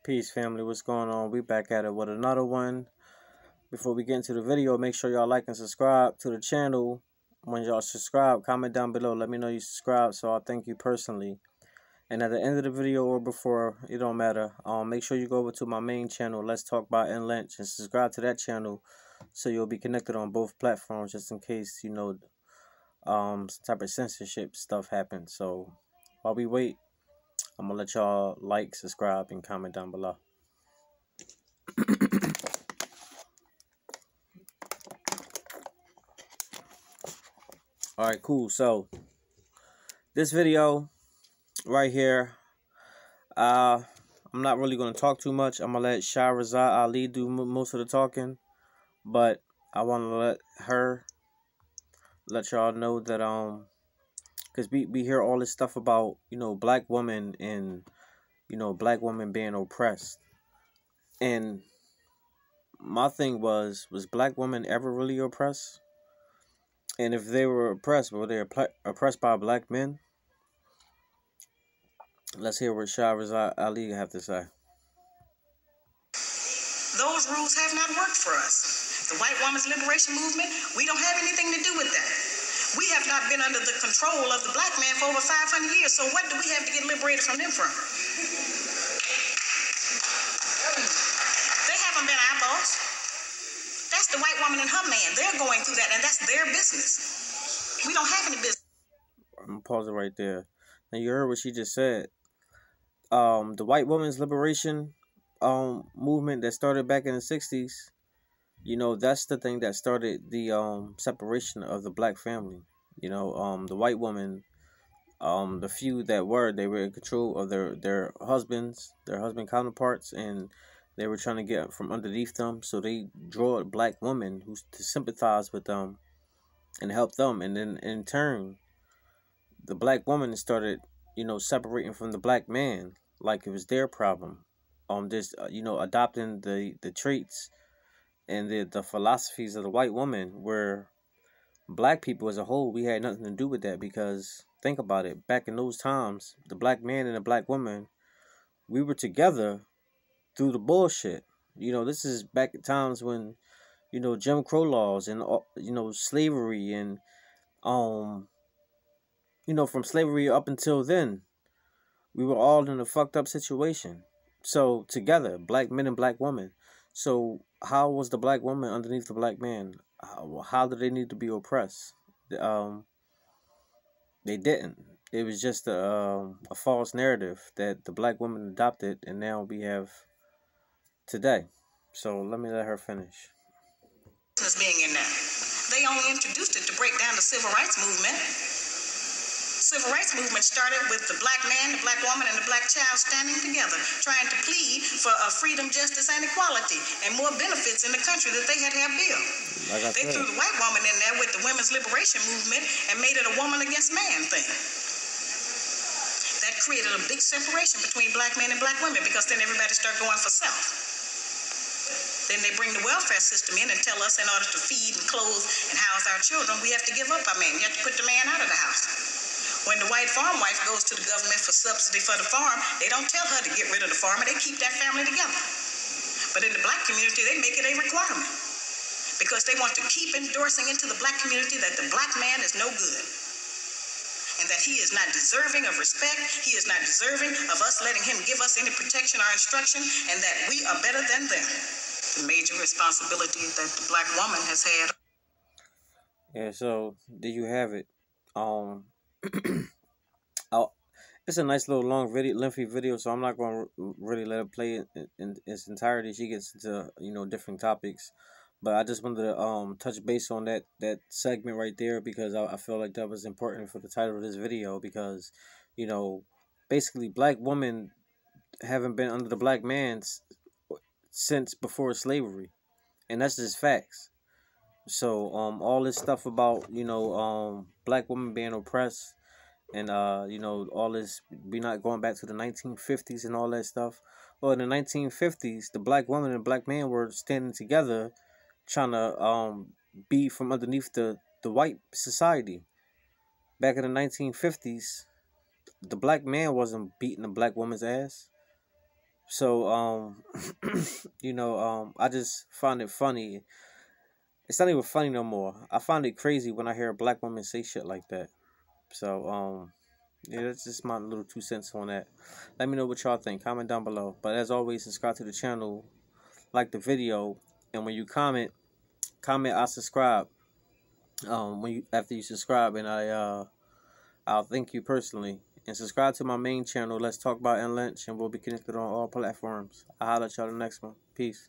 Peace, family. What's going on? We back at it with another one. Before we get into the video, make sure y'all like and subscribe to the channel. When y'all subscribe, comment down below. Let me know you subscribe, so I'll thank you personally. And at the end of the video or before, it don't matter. Make sure you go over to my main channel, Let's Talk by Cahreelynch, and subscribe to that channel so you'll be connected on both platforms, just in case some type of censorship stuff happens. So while we wait, I'm gonna let y'all like, subscribe, and comment down below. Alright, cool. So this video right here, I'm not really gonna talk too much. I'm gonna let Shahrazad Ali do most of the talking, but I want to let y'all know that because we hear all this stuff about black women and black women being oppressed. And my thing was black women ever really oppressed? And if they were oppressed, were they oppressed by black men? Let's hear what Shahrazad Ali have to say. Those rules have not worked for us. The white woman's liberation movement, we don't have anything to do with that. We have not been under the control of the black man for over 500 years, so what do we have to get liberated from them from? They haven't been our boss. That's the white woman and her man. They're going through that, and that's their business. We don't have any business. I'm going to pause it right there. Now, you heard what she just said. The white woman's liberation movement that started back in the 60s, that's the thing that started the separation of the black family. The white woman, the few that they were in control of their husband counterparts, and they were trying to get from underneath them, so they draw black women to sympathize with them and help them. And then in turn, the black woman started separating from the black man like it was their problem. Adopting the traits and the philosophies of the white woman, where black people as a whole, we had nothing to do with that. Because think about it, back in those times, the black man and the black woman, we were together through the bullshit. This is back at times when Jim Crow laws and slavery, and from slavery up until then, we were all in a fucked up situation. So together, black men and black women. So how was the black woman underneath the black man? How did they need to be oppressed? They didn't. It was just a false narrative that the black woman adopted, and now we have today. So let me let her finish. Being in there, they only introduced it to break down the civil rights movement. Civil rights movement started with the black man, the black woman, and the black child standing together, trying to plead for freedom, justice, and equality, and more benefits in the country that they had to have built. They threw the white woman in there with the women's liberation movement and made it a woman against man thing. That created a big separation between black men and black women, because then everybody started going for self. Then they bring the welfare system in and tell us in order to feed and clothe and house our children, we have to give up our man. You have to put the man out of the house. When the white farm wife goes to the government for subsidy for the farm, they don't tell her to get rid of the farmer. They keep that family together. But in the black community, they make it a requirement, because they want to keep endorsing into the black community that the black man is no good, and that he is not deserving of respect. He is not deserving of us letting him give us any protection or instruction, and that we are better than them. The major responsibility that the black woman has had. Yeah, so there you have it. It's a nice little long lengthy video, so I'm not going to really let it play in its entirety. She gets into different topics, but I just wanted to touch base on that segment right there, because I feel like that was important for the title of this video. Because basically black women haven't been under the black man since before slavery, and that's just facts. So all this stuff about black women being oppressed, and all this, we not going back to the 1950s and all that stuff. Well, in the 1950s, the black woman and black man were standing together, trying to be from underneath the white society. Back in the 1950s, the black man wasn't beating the black woman's ass. So I just find it funny. It's not even funny no more. I find it crazy when I hear a black woman say shit like that. So yeah, that's just my little 2 cents on that. Let me know what y'all think. Comment down below. But as always, subscribe to the channel, like the video, and when you comment, I subscribe. When you after you subscribe, and I'll thank you personally. And subscribe to my main channel. Let's talk about Lynch, and we'll be connected on all platforms. I'll holler at y'all the next one. Peace.